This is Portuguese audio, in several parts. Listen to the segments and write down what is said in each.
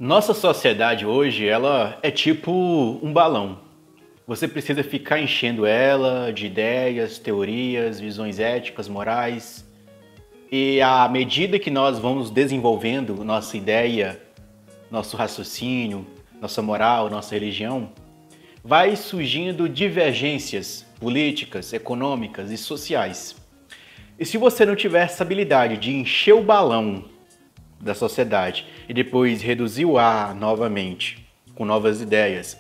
Nossa sociedade hoje, ela é tipo um balão. Você precisa ficar enchendo ela de ideias, teorias, visões éticas, morais. E à medida que nós vamos desenvolvendo nossa ideia, nosso raciocínio, nossa moral, nossa religião, vai surgindo divergências políticas, econômicas e sociais. E se você não tiver essa habilidade de encher o balão da sociedade e depois reduzir o ar novamente com novas ideias,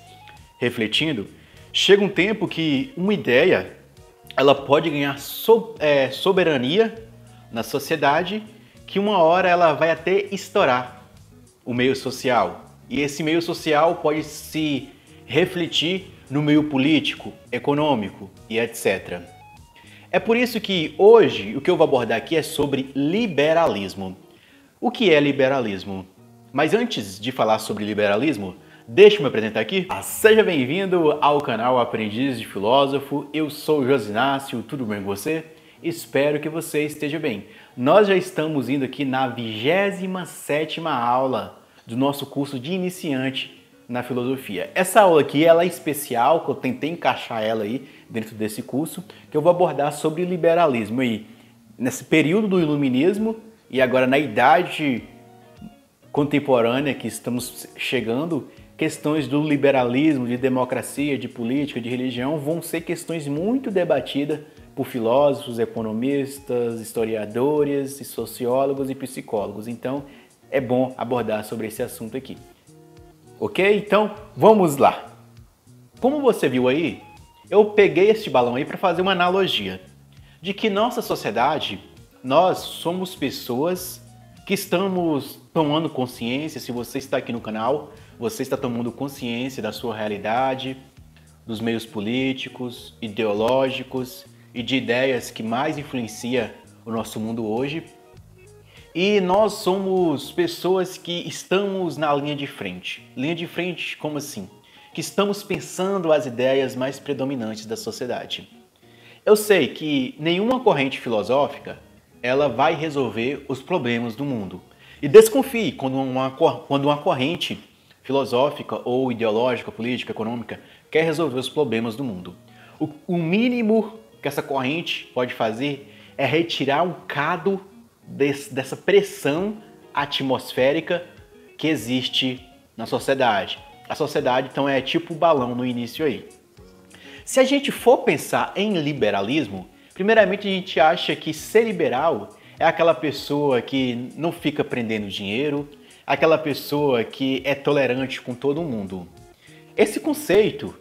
refletindo, chega um tempo que uma ideia ela pode ganhar soberania na sociedade, que uma hora ela vai até estourar o meio social. E esse meio social pode se refletir no meio político, econômico e etc. É por isso que hoje o que eu vou abordar aqui é sobre liberalismo. O que é liberalismo? Mas antes de falar sobre liberalismo, deixa eu me apresentar aqui. Seja bem-vindo ao canal Aprendiz de Filósofo. Eu sou o José Inácio, tudo bem com você? Espero que você esteja bem. Nós já estamos indo aqui na 27ª aula do nosso curso de iniciante na filosofia. Essa aula aqui ela é especial, que eu tentei encaixar ela aí dentro desse curso, que eu vou abordar sobre liberalismo aí, nesse período do iluminismo e agora na idade contemporânea que estamos chegando, questões do liberalismo, de democracia, de política, de religião vão ser questões muito debatidas por filósofos, economistas, historiadores, sociólogos e psicólogos. Então, é bom abordar sobre esse assunto aqui. Ok? Então, vamos lá. Como você viu aí, eu peguei este balão aí para fazer uma analogia de que nossa sociedade, nós somos pessoas que estamos tomando consciência. Se você está aqui no canal, você está tomando consciência da sua realidade, dos meios políticos, ideológicos e de ideias que mais influenciam o nosso mundo hoje. E nós somos pessoas que estamos na linha de frente. Linha de frente, como assim? Que estamos pensando as ideias mais predominantes da sociedade. Eu sei que nenhuma corrente filosófica ela vai resolver os problemas do mundo. E desconfie quando uma corrente filosófica ou ideológica, política, econômica quer resolver os problemas do mundo. O mínimo que essa corrente pode fazer é retirar um cado dessa pressão atmosférica que existe na sociedade. A sociedade, então, é tipo o balão no início aí. Se a gente for pensar em liberalismo, primeiramente a gente acha que ser liberal é aquela pessoa que não fica prendendo dinheiro, aquela pessoa que é tolerante com todo mundo. Esse conceito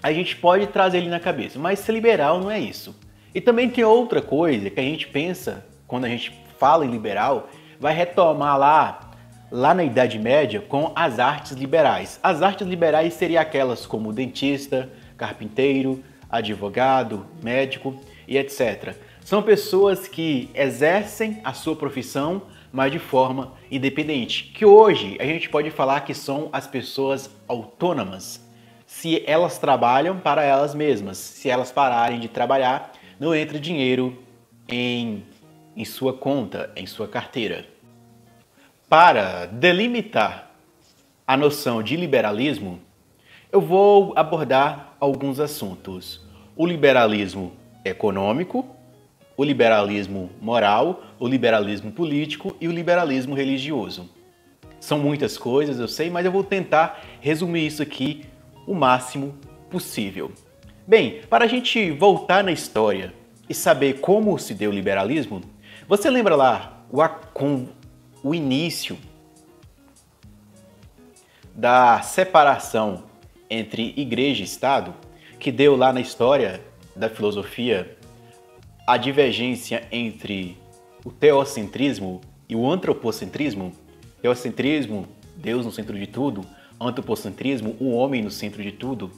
a gente pode trazer ele na cabeça, mas ser liberal não é isso. E também tem outra coisa que a gente pensa quando a gente fala em liberal, vai retomar lá na Idade Média com as artes liberais. As artes liberais seriam aquelas como dentista, carpinteiro, advogado, médico e etc. São pessoas que exercem a sua profissão, mas de forma independente. Que hoje a gente pode falar que são as pessoas autônomas. Se elas trabalham para elas mesmas, se elas pararem de trabalhar, não entra dinheiro em sua conta, em sua carteira. Para delimitar a noção de liberalismo, eu vou abordar alguns assuntos. O liberalismo econômico, o liberalismo moral, o liberalismo político e o liberalismo religioso. São muitas coisas, eu sei, mas eu vou tentar resumir isso aqui o máximo possível. Bem, para a gente voltar na história e saber como se deu o liberalismo, você lembra lá com o início da separação entre igreja e Estado, que deu lá na história da filosofia a divergência entre o teocentrismo e o antropocentrismo? Teocentrismo, Deus no centro de tudo, antropocentrismo, o homem no centro de tudo.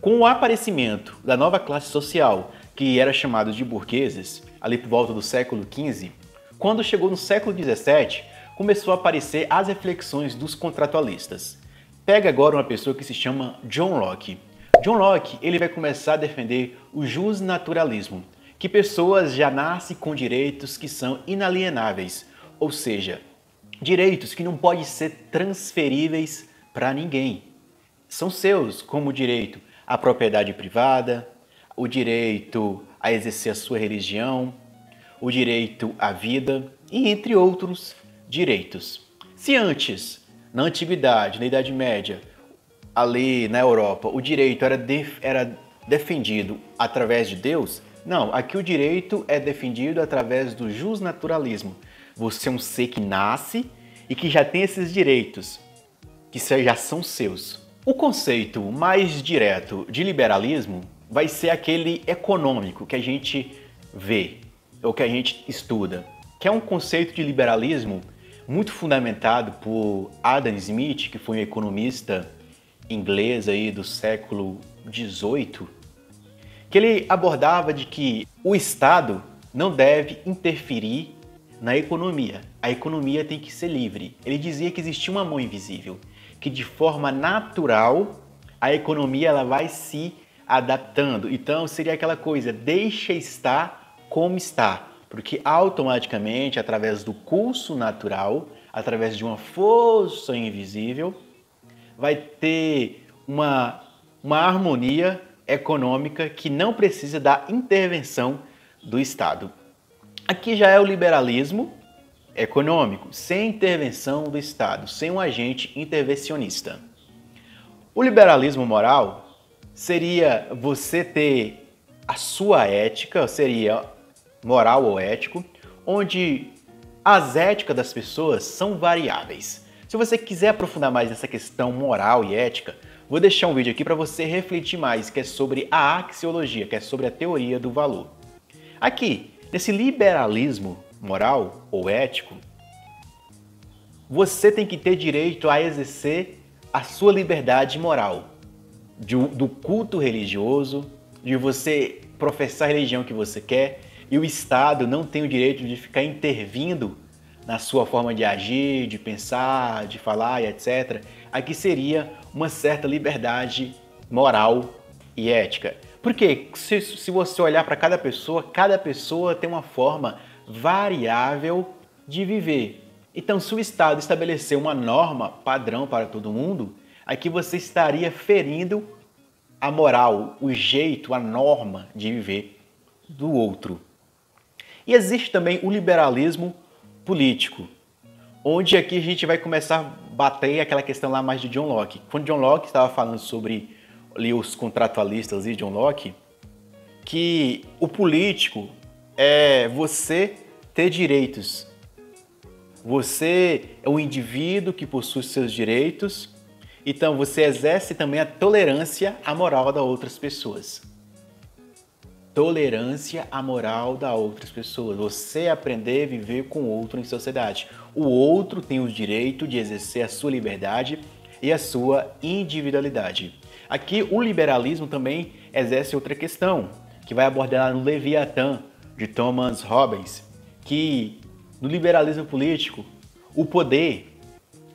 Com o aparecimento da nova classe social, que era chamada de burgueses, ali por volta do século XV, quando chegou no século XVII, começou a aparecer as reflexões dos contratualistas. Pega agora uma pessoa que se chama John Locke. John Locke ele vai começar a defender o justnaturalismo, que pessoas já nascem com direitos que são inalienáveis, ou seja, Direitos que não podem ser transferíveis para ninguém. São seus, como o direito à propriedade privada, o direito a exercer a sua religião, o direito à vida e entre outros direitos. Se antes, na Antiguidade, na Idade Média, ali na Europa, o direito era defendido através de Deus, não, aqui o direito é defendido através do justnaturalismo. Você é um ser que nasce e que já tem esses direitos, que já são seus. O conceito mais direto de liberalismo vai ser aquele econômico que a gente vê, ou que a gente estuda, que é um conceito de liberalismo muito fundamentado por Adam Smith, que foi um economista inglês aí do século XVIII, que ele abordava de que o Estado não deve interferir na economia. A economia tem que ser livre. Ele dizia que existia uma mão invisível, que de forma natural a economia ela vai se adaptando. Então seria aquela coisa, deixa estar como está, porque automaticamente, através do curso natural, através de uma força invisível, vai ter uma harmonia econômica que não precisa da intervenção do Estado. Aqui já é o liberalismo econômico, sem intervenção do Estado, sem um agente intervencionista. O liberalismo moral seria você ter a sua ética, seria moral ou ético, onde as éticas das pessoas são variáveis. Se você quiser aprofundar mais nessa questão moral e ética, vou deixar um vídeo aqui para você refletir mais, que é sobre a axiologia, que é sobre a teoria do valor. Aqui, nesse liberalismo moral ou ético, você tem que ter direito a exercer a sua liberdade moral, do culto religioso, de você professar a religião que você quer, e o Estado não tem o direito de ficar intervindo na sua forma de agir, de pensar, de falar e etc. Aqui seria uma certa liberdade moral e ética. Porque se você olhar para cada pessoa tem uma forma variável de viver. Então, se o Estado estabelecer uma norma padrão para todo mundo, aqui você estaria ferindo a moral, o jeito, a norma de viver do outro. E existe também o liberalismo político, onde aqui a gente vai começar a bater aquela questão lá mais de John Locke. Quando John Locke estava falando sobre ali, os contratualistas de John Locke, que o político é você ter direitos. Você é um indivíduo que possui seus direitos, então você exerce também a tolerância à moral das outras pessoas. Tolerância à moral das outras pessoas. Você aprender a viver com o outro em sociedade. O outro tem o direito de exercer a sua liberdade e a sua individualidade. Aqui o liberalismo também exerce outra questão, que vai abordar no Leviatã, de Thomas Hobbes, que no liberalismo político, o poder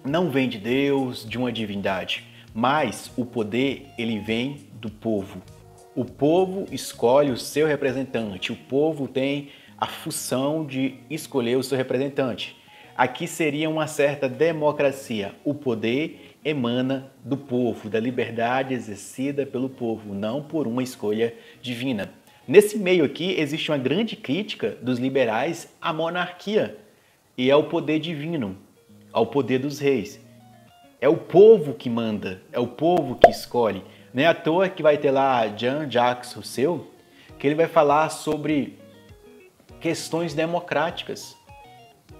não vem de Deus, de uma divindade, mas o poder ele vem do povo. O povo escolhe o seu representante, o povo tem a função de escolher o seu representante. Aqui seria uma certa democracia. O poder emana do povo, da liberdade exercida pelo povo, não por uma escolha divina. Nesse meio aqui existe uma grande crítica dos liberais à monarquia e ao poder divino, ao poder dos reis. É o povo que manda, é o povo que escolhe. Não é à toa que vai ter lá Jean-Jacques Rousseau, que ele vai falar sobre questões democráticas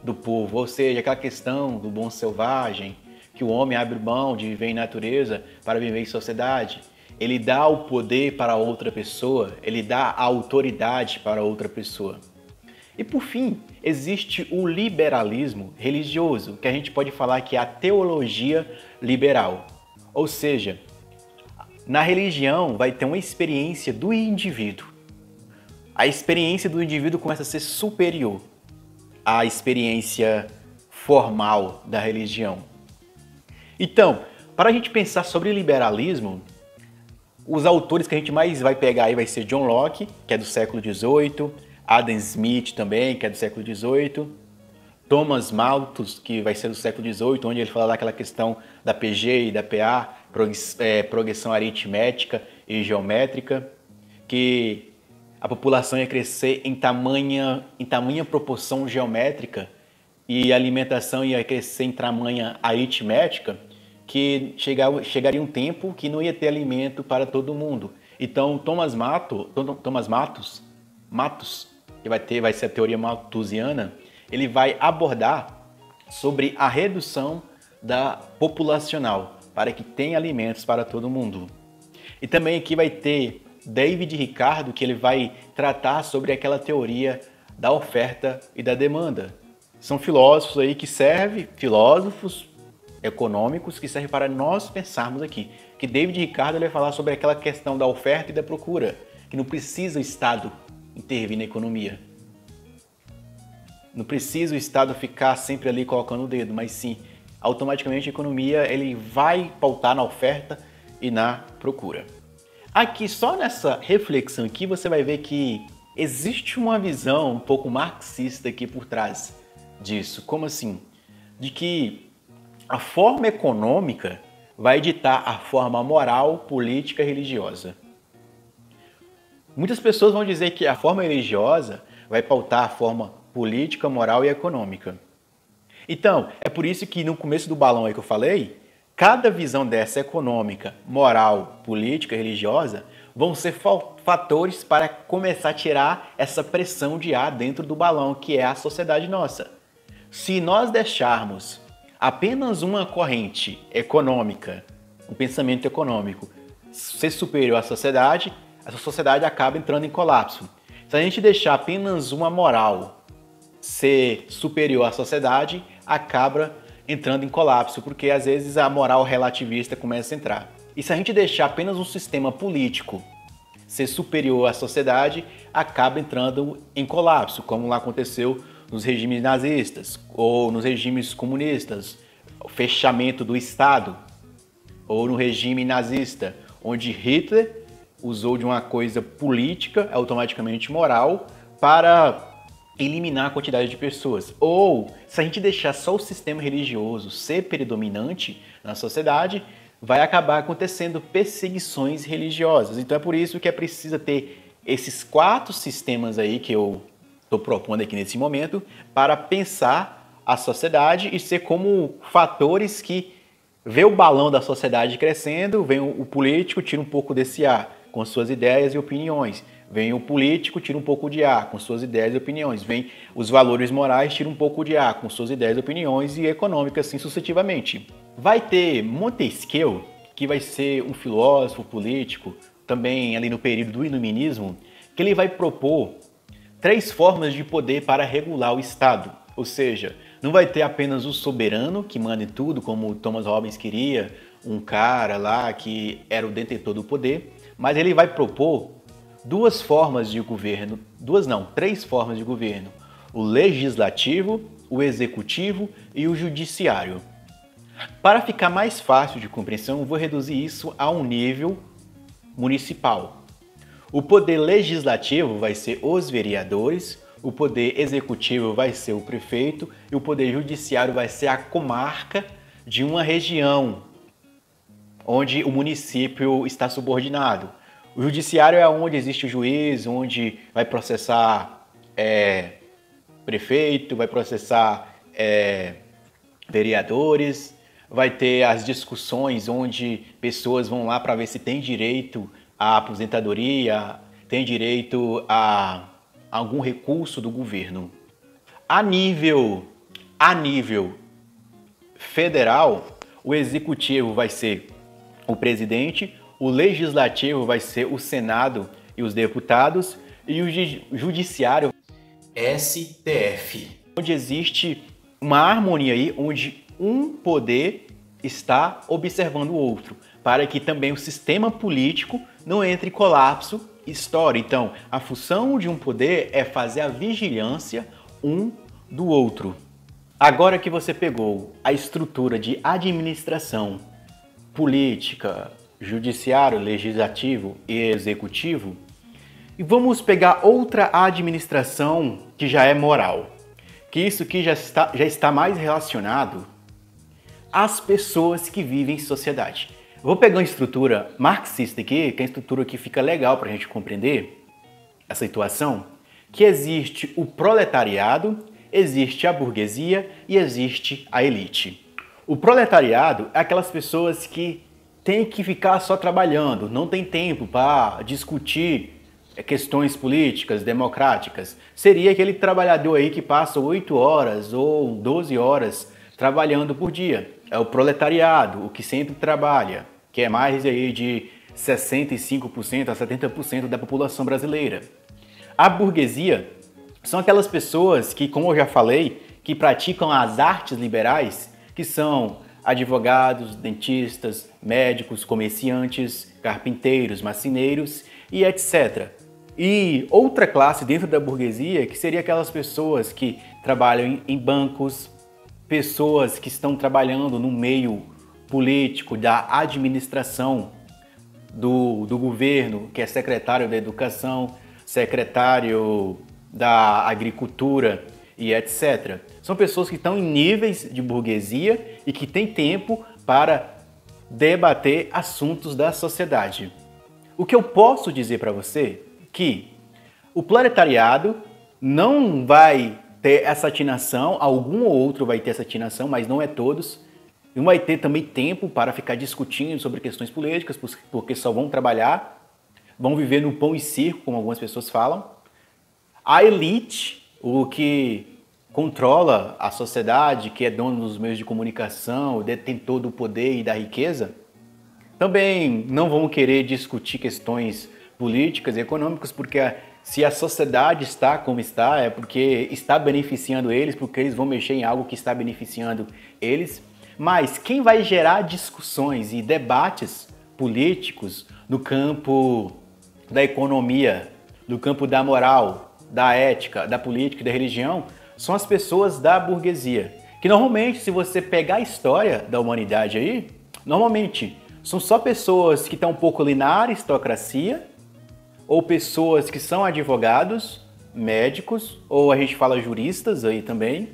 do povo, ou seja, aquela questão do bom selvagem, que o homem abre mão de viver em natureza para viver em sociedade. Ele dá o poder para outra pessoa, ele dá a autoridade para outra pessoa. E por fim, existe o liberalismo religioso, que a gente pode falar que é a teologia liberal. Ou seja, na religião vai ter uma experiência do indivíduo. A experiência do indivíduo começa a ser superior à experiência formal da religião. Então, para a gente pensar sobre liberalismo, os autores que a gente mais vai pegar aí vai ser John Locke, que é do século XVIII, Adam Smith também, que é do século XVIII, Thomas Malthus, que vai ser do século XVIII, onde ele fala daquela questão da PG e da PA, progressão aritmética e geométrica, que a população ia crescer em tamanha proporção geométrica e a alimentação ia crescer em tamanha aritmética, que chegaria um tempo que não ia ter alimento para todo mundo. Então, Thomas Malthus, que vai ser a teoria malthusiana, ele vai abordar sobre a redução da populacional para que tenha alimentos para todo mundo. E também aqui vai ter David Ricardo, que ele vai tratar sobre aquela teoria da oferta e da demanda. São filósofos aí filósofos econômicos que servem para nós pensarmos aqui. Que David Ricardo ele vai falar sobre aquela questão da oferta e da procura, que não precisa o Estado intervir na economia. Não precisa o Estado ficar sempre ali colocando o dedo, mas sim, automaticamente a economia ele vai pautar na oferta e na procura. Aqui, só nessa reflexão aqui, você vai ver que existe uma visão um pouco marxista aqui por trás disso. Como assim? De que a forma econômica vai ditar a forma moral, política e religiosa. Muitas pessoas vão dizer que a forma religiosa vai pautar a forma política, moral e econômica. Então, é por isso que no começo do balão aí que eu falei, cada visão dessa econômica, moral, política e religiosa vão ser fatores para começar a tirar essa pressão de ar dentro do balão, que é a sociedade nossa. Se nós deixarmos apenas uma corrente econômica, um pensamento econômico, ser superior à sociedade, essa sociedade acaba entrando em colapso. Se a gente deixar apenas uma moral ser superior à sociedade, acaba entrando em colapso, porque às vezes a moral relativista começa a entrar. E se a gente deixar apenas um sistema político ser superior à sociedade, acaba entrando em colapso, como lá aconteceu nos regimes nazistas ou nos regimes comunistas, o fechamento do Estado, ou no regime nazista, onde Hitler usou de uma coisa política, automaticamente moral, para eliminar a quantidade de pessoas. Ou, se a gente deixar só o sistema religioso ser predominante na sociedade, vai acabar acontecendo perseguições religiosas. Então é por isso que é preciso ter esses 4 sistemas aí que eu estou propondo aqui nesse momento para pensar a sociedade e ser como fatores que vê o balão da sociedade crescendo, vem o político, tira um pouco desse ar com suas ideias e opiniões. Vem o político, tira um pouco de ar com suas ideias e opiniões. Vem os valores morais, tira um pouco de ar com suas ideias e opiniões, e econômicas, assim sucessivamente. Vai ter Montesquieu, que vai ser um filósofo político, também ali no período do Iluminismo, que ele vai propor 3 formas de poder para regular o Estado. Ou seja, não vai ter apenas o soberano que manda em tudo, como Thomas Hobbes queria, um cara lá que era o detentor do poder, mas ele vai propor 3 formas de governo, o legislativo, o executivo e o judiciário. Para ficar mais fácil de compreensão, eu vou reduzir isso a um nível municipal. O poder legislativo vai ser os vereadores, o poder executivo vai ser o prefeito e o poder judiciário vai ser a comarca de uma região onde o município está subordinado. O judiciário é onde existe o juiz, onde vai processar prefeito, vai processar vereadores, vai ter as discussões onde pessoas vão lá para ver se tem direito à aposentadoria, tem direito a algum recurso do governo. A nível federal, o executivo vai ser o presidente, o legislativo vai ser o Senado e os deputados, e o judiciário STF, onde existe uma harmonia aí, onde um poder está observando o outro, para que também o sistema político não entre em colapso e estoure. Então, a função de um poder é fazer a vigilância um do outro. Agora que você pegou a estrutura de administração, política, judiciário, legislativo e executivo, e vamos pegar outra administração que já é moral, que isso aqui já está mais relacionado às pessoas que vivem em sociedade. Eu vou pegar uma estrutura marxista aqui, que é uma estrutura que fica legal para a gente compreender essa situação, que existe o proletariado, existe a burguesia e existe a elite. O proletariado é aquelas pessoas que têm que ficar só trabalhando, não tem tempo para discutir questões políticas, democráticas. Seria aquele trabalhador aí que passa 8 horas ou 12 horas trabalhando por dia. É o proletariado, o que sempre trabalha, que é mais aí de 65% a 70% da população brasileira. A burguesia são aquelas pessoas que, como eu já falei, que praticam as artes liberais, que são advogados, dentistas, médicos, comerciantes, carpinteiros, marceneiros e etc. E outra classe dentro da burguesia, que seria aquelas pessoas que trabalham em bancos, pessoas que estão trabalhando no meio político, da administração do governo, que é secretário da educação, secretário da agricultura e etc. São pessoas que estão em níveis de burguesia e que têm tempo para debater assuntos da sociedade. O que eu posso dizer para você é que o proletariado não vai ter essa atinação, algum ou outro vai ter essa atinação, mas não é todos. Não vai ter também tempo para ficar discutindo sobre questões políticas, porque só vão trabalhar, vão viver no pão e circo, como algumas pessoas falam. A elite, o que controla a sociedade, que é dono dos meios de comunicação, detentor do poder e da riqueza, também não vão querer discutir questões políticas e econômicas, porque se a sociedade está como está, é porque está beneficiando eles, porque eles vão mexer em algo que está beneficiando eles. Mas quem vai gerar discussões e debates políticos no campo da economia, no campo da moral, da ética, da política e da religião, são as pessoas da burguesia. Que normalmente, se você pegar a história da humanidade aí, normalmente são só pessoas que estão um pouco ali na aristocracia, ou pessoas que são advogados, médicos, ou a gente fala juristas aí também.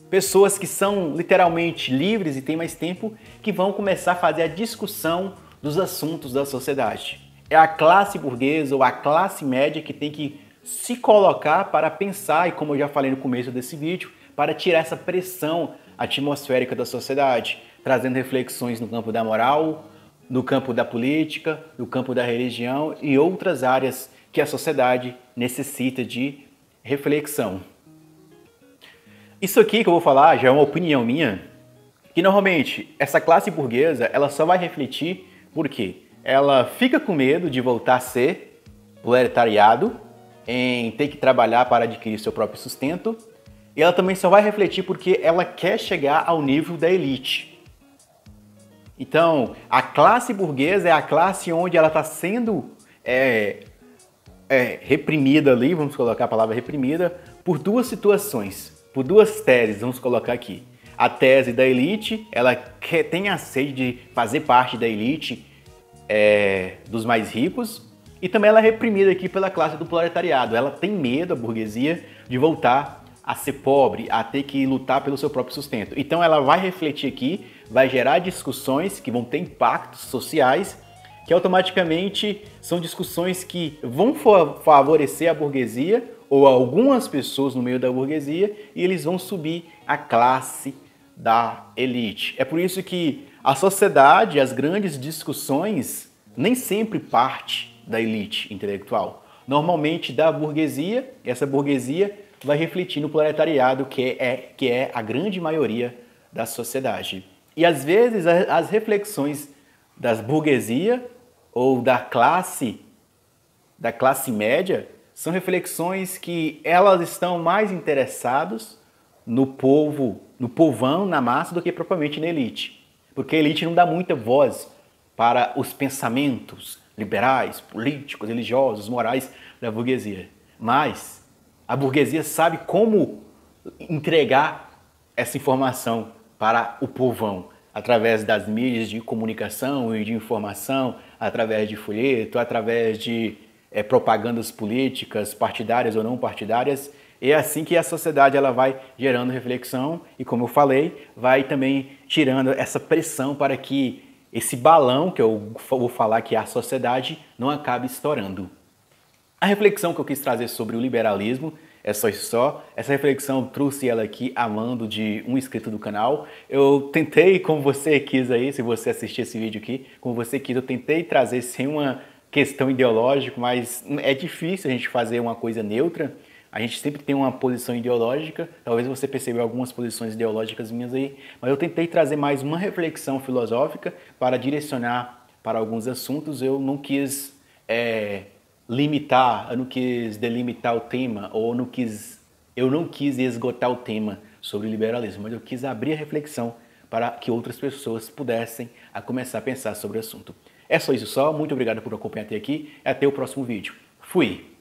Pessoas que são literalmente livres e têm mais tempo, que vão começar a fazer a discussão dos assuntos da sociedade. É a classe burguesa ou a classe média que tem que se colocar para pensar, e como eu já falei no começo desse vídeo, para tirar essa pressão atmosférica da sociedade, trazendo reflexões no campo da moral, no campo da política, no campo da religião e outras áreas que a sociedade necessita de reflexão. Isso aqui que eu vou falar já é uma opinião minha, que normalmente essa classe burguesa ela só vai refletir porque ela fica com medo de voltar a ser proletariado, em ter que trabalhar para adquirir seu próprio sustento, e ela também só vai refletir porque ela quer chegar ao nível da elite. Então, a classe burguesa é a classe onde ela está sendo reprimida ali, vamos colocar a palavra reprimida, por duas situações, por duas teses, vamos colocar aqui. A tese da elite, ela tem a sede de fazer parte da elite dos mais ricos, e também ela é reprimida aqui pela classe do proletariado. Ela tem medo, a burguesia, de voltar a ser pobre, a ter que lutar pelo seu próprio sustento. Então ela vai refletir aqui, vai gerar discussões que vão ter impactos sociais, que automaticamente são discussões que vão favorecer a burguesia ou algumas pessoas no meio da burguesia, e eles vão subir a classe da elite. É por isso que a sociedade, as grandes discussões, nem sempre parte da elite intelectual. Normalmente da burguesia, e essa burguesia vai refletir no proletariado, que é a grande maioria da sociedade. E às vezes as reflexões das burguesia ou da classe média são reflexões que elas estão mais interessadas no povo, no povão, na massa, do que propriamente na elite. Porque a elite não dá muita voz para os pensamentos liberais, políticos, religiosos, morais da burguesia. Mas a burguesia sabe como entregar essa informação para o povão, através das mídias de comunicação e de informação, através de folheto, através de propagandas políticas, partidárias ou não partidárias, E é assim que a sociedade ela vai gerando reflexão e, como eu falei, vai também tirando essa pressão para que esse balão, que eu vou falar que é a sociedade, não acabe estourando. A reflexão que eu quis trazer sobre o liberalismo é só isso só. Essa reflexão trouxe ela aqui a mando de um inscrito do canal. Eu tentei, como você quis aí, se você assistir esse vídeo aqui, como você quis, eu tentei trazer sem uma questão ideológica, mas é difícil a gente fazer uma coisa neutra. A gente sempre tem uma posição ideológica, talvez você percebeu algumas posições ideológicas minhas aí, mas eu tentei trazer mais uma reflexão filosófica para direcionar para alguns assuntos. Eu não quis limitar, eu não quis delimitar o tema, ou eu não quis esgotar o tema sobre liberalismo, mas eu quis abrir a reflexão para que outras pessoas pudessem começar a pensar sobre o assunto. É só isso só, muito obrigado por acompanhar até aqui e até o próximo vídeo. Fui!